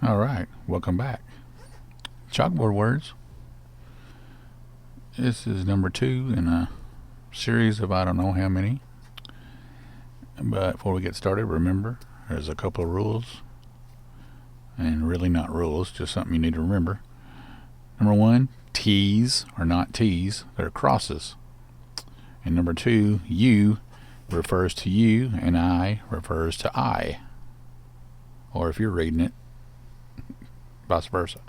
All right, welcome back. Chalkboard words. This is number 2 in a series of I don't know how many. But before we get started, remember there's a couple of rules, and really not rules, just something you need to remember. Number 1, T's are not T's, they're crosses. And number 2, you refers to you, and I refers to I. Or if you're reading it, vice versa.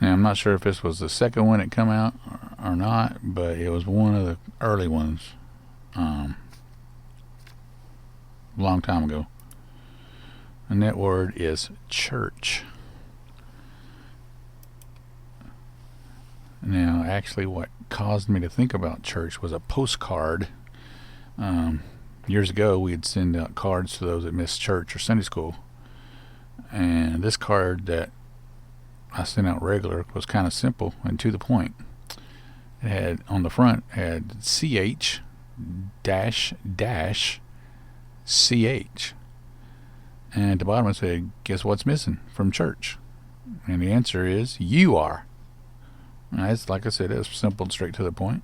Now, I'm not sure if this was the second one that come out or not, but it was one of the early ones, a long time ago. And that word is church. Now, actually, what caused me to think about church was a postcard. Years ago, we'd send out cards to those that missed church or Sunday school. And this card that I sent out regular was kind of simple and to the point. It had, on the front, had CH dash dash CH. And at the bottom it said, guess what's missing from church? And the answer is, you are. And it's, like I said, it's simple and straight to the point.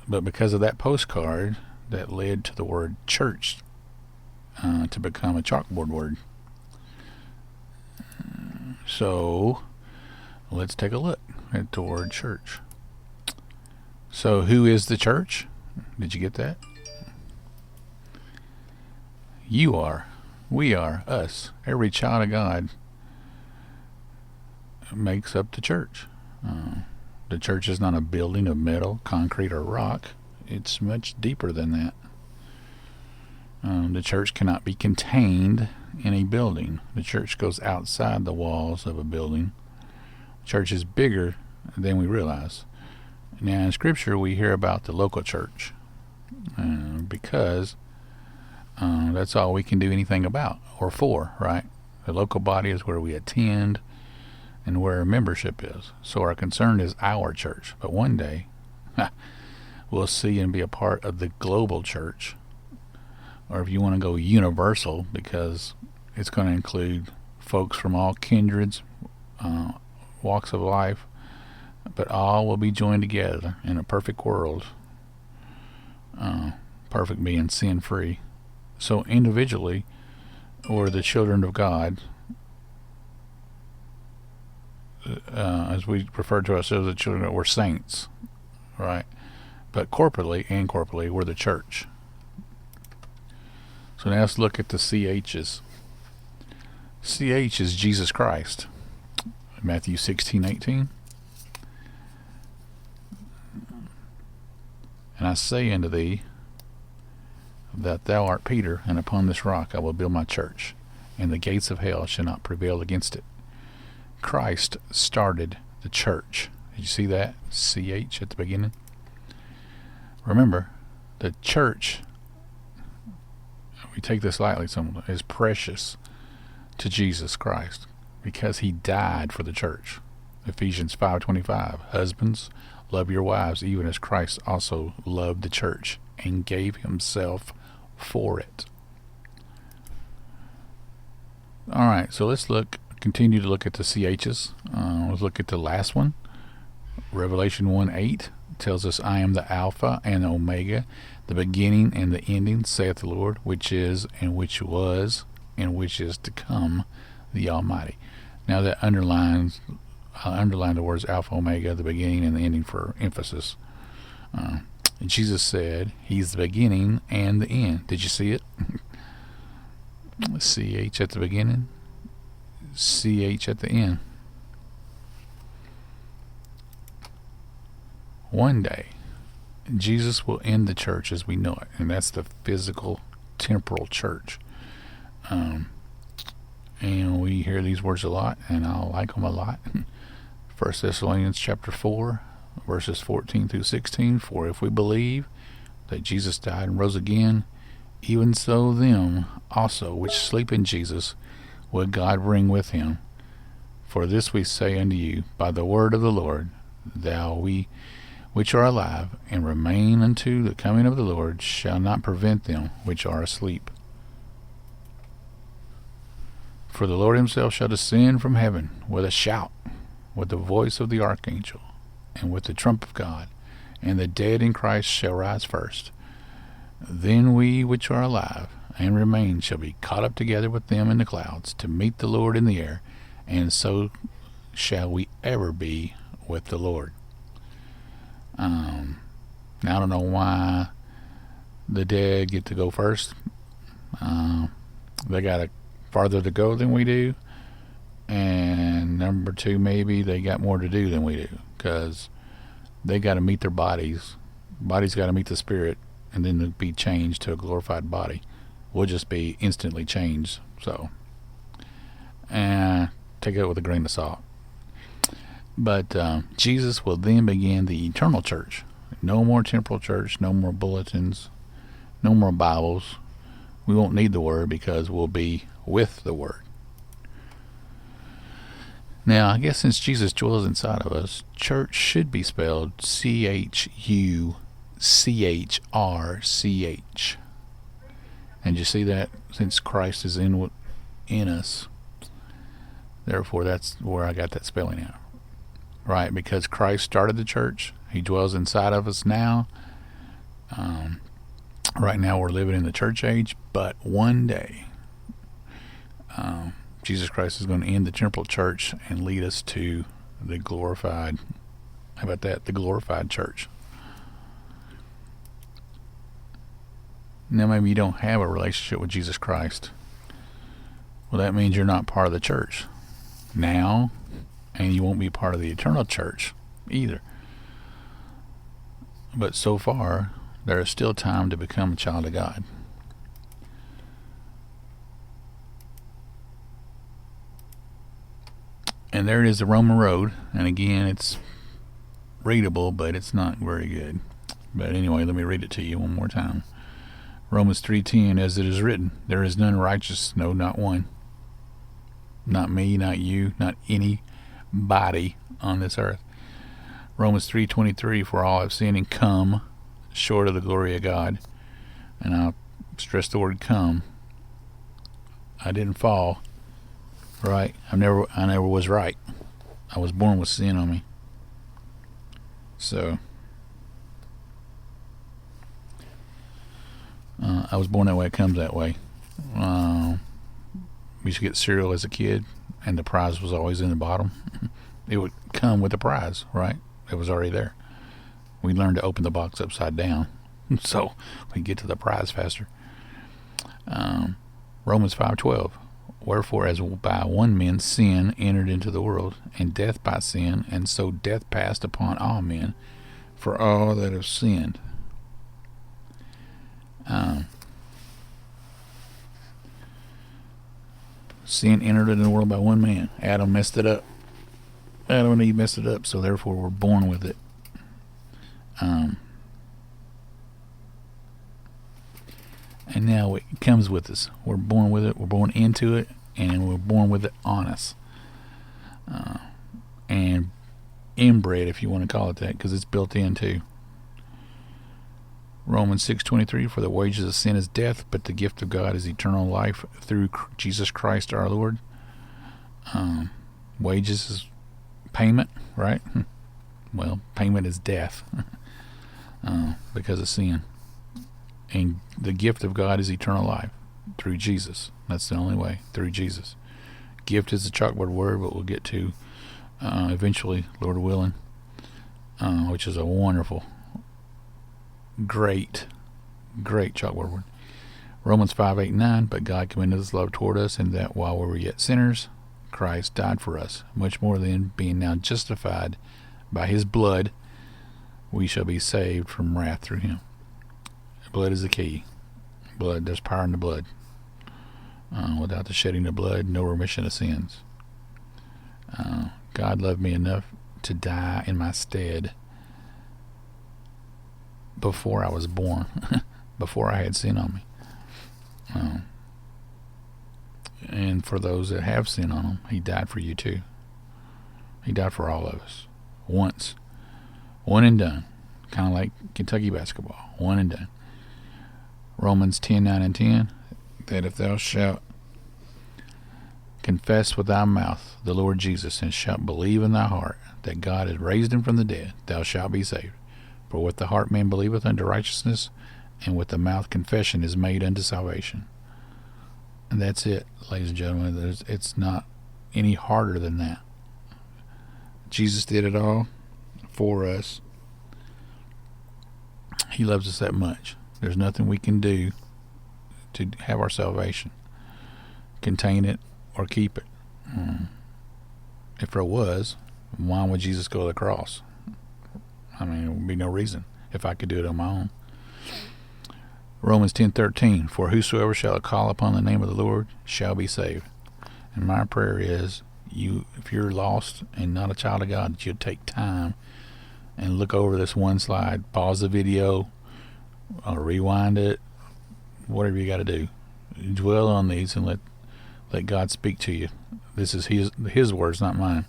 But because of that postcard, that led to the word church to become a chalkboard word. So let's take a look at the word church. So who is the church? Did you get that? You are. We are. Us. Every child of God makes up the church. The church is not a building of metal, concrete, or rock. It's much deeper than that. The church cannot be contained in a building. The church goes outside the walls of a building. The church is bigger than we realize. Now, in Scripture, we hear about the local church because that's all we can do anything about or for, right? The local body is where we attend and where our membership is. So our concern is our church. But one day, we'll see and be a part of the global church. Or if you want to go universal, because it's going to include folks from all kindreds, walks of life, but all will be joined together in a perfect world, perfect being sin-free. So individually, we're the children of God, as we refer to ourselves as the children, we're saints, right? But corporately, we're the church. So now let's look at the CHs. CH is Jesus Christ. Matthew 16:18. And I say unto thee that thou art Peter, and upon this rock I will build my church, and the gates of hell shall not prevail against it. Christ started the church. Did you see that? CH at the beginning. Remember, the church, we take this lightly, someone is precious to Jesus Christ because he died for the church. Ephesians 5:25. Husbands, love your wives even as Christ also loved the church and gave himself for it. All right, so let's continue to look at the CHs. Let's look at the last one. Revelation 1:8 tells us, I am the Alpha and the Omega, the beginning and the ending, saith the Lord, which is, and which was, and which is to come, the Almighty. Now that underline the words Alpha, Omega, the beginning and the ending for emphasis. Jesus said he's the beginning and the end. Did you see it? CH at the beginning, CH at the end. One day, Jesus will end the church as we know it, and that's the physical, temporal church. And we hear these words a lot, and I like them a lot. 1 Thessalonians chapter 4, verses 14 through 16. For if we believe that Jesus died and rose again, even so them also which sleep in Jesus will God bring with him. For this we say unto you by the word of the Lord, we which are alive and remain unto the coming of the Lord shall not prevent them which are asleep. For the Lord himself shall descend from heaven with a shout, with the voice of the archangel, and with the trump of God, and the dead in Christ shall rise first. Then we which are alive and remain shall be caught up together with them in the clouds to meet the Lord in the air, and so shall we ever be with the Lord. Now I don't know why the dead get to go first. They got farther to go than we do, and number two, maybe they got more to do than we do, because they got to meet their bodies. Bodies got to meet the spirit, and then be changed to a glorified body. We'll just be instantly changed. So, take it with a grain of salt. But Jesus will then begin the eternal church. No more temporal church, no more bulletins, no more Bibles. We won't need the Word because we'll be with the Word. Now, I guess since Jesus dwells inside of us, church should be spelled CHUCHRCH. And you see that? Since Christ is in us, therefore that's where I got that spelling out. Right? Because Christ started the church. He dwells inside of us now. Right now we're living in the church age, but one day Jesus Christ is going to end the temporal church and lead us to the glorified, how about that, the glorified church. Now maybe you don't have a relationship with Jesus Christ. Well, that means you're not part of the church now, and you won't be part of the eternal church either. But so far, there is still time to become a child of God. And there it is, the Roman road. And again, it's readable, but it's not very good. But anyway, let me read it to you one more time. Romans 3:10, as it is written, there is none righteous, no, not one. Not me, not you, not anybody on this earth. Romans 3:23, for all have sinned and come short of the glory of God. And I'll stress the word come. I didn't fall, right? I never was right. I was born with sin on me. So I was born that way. It comes that way. We used to get cereal as a kid, and the prize was always in the bottom. It would come with the prize, right? It was already there. We learned to open the box upside down, so we get to the prize faster. Romans 5:12. Wherefore, as by one man sin entered into the world, and death by sin, and so death passed upon all men, for all that have sinned. Sin entered into the world by one man. Adam messed it up. Adam and Eve messed it up, so therefore we're born with it. And now it comes with us. We're born with it. We're born into it, and we're born with it on us. And inbred, if you want to call it that, because it's built in too. Romans 6:23, for the wages of sin is death, but the gift of God is eternal life through Jesus Christ our Lord. Wages is payment, right? Well, payment is death because of sin. And the gift of God is eternal life through Jesus. That's the only way, through Jesus. Gift is a chalkboard word, but we'll get to eventually, Lord willing, which is a wonderful, great chalkboard word. Romans 5:8-9, but God commended his love toward us, in that while we were yet sinners, Christ died for us. Much more than, being now justified by his blood, we shall be saved from wrath through him. Blood is the key. Blood, there's power in the blood. Without the shedding of blood, no remission of sins. God loved me enough to die in my stead before I was born, before I had sin on me. And for those that have sin on them, he died for you too. He died for all of us. Once. One and done. Kind of like Kentucky basketball. One and done. Romans 10:9-10, that if thou shalt confess with thy mouth the Lord Jesus, and shalt believe in thy heart that God has raised him from the dead, thou shalt be saved. For with the heart man believeth unto righteousness, and with the mouth confession is made unto salvation. And that's it, ladies and gentlemen. It's not any harder than that. Jesus did it all for us. He loves us that much. There's nothing we can do to have our salvation, contain it, or keep it. If there was, why would Jesus go to the cross? I mean, there would be no reason if I could do it on my own. Romans 10:13, for whosoever shall call upon the name of the Lord shall be saved. And my prayer is, if you're lost and not a child of God, that you'll take time and look over this one slide, pause the video, or rewind it, whatever you got to do. Dwell on these and let God speak to you. This is his words, not mine.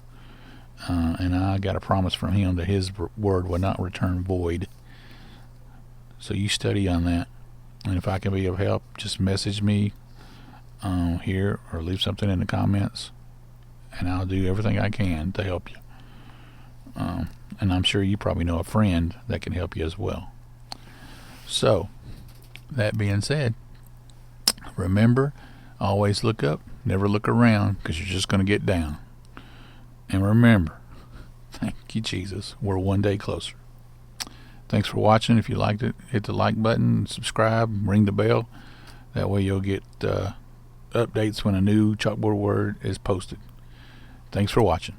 And I got a promise from him that his word will not return void. So you study on that. And if I can be of help, just message me here or leave something in the comments, and I'll do everything I can to help you. And I'm sure you probably know a friend that can help you as well. So, that being said, remember, always look up, never look around, because you're just going to get down. And remember, thank you, Jesus, we're one day closer. Thanks for watching. If you liked it, hit the like button, subscribe, ring the bell. That way you'll get updates when a new Chalkboard word is posted. Thanks for watching.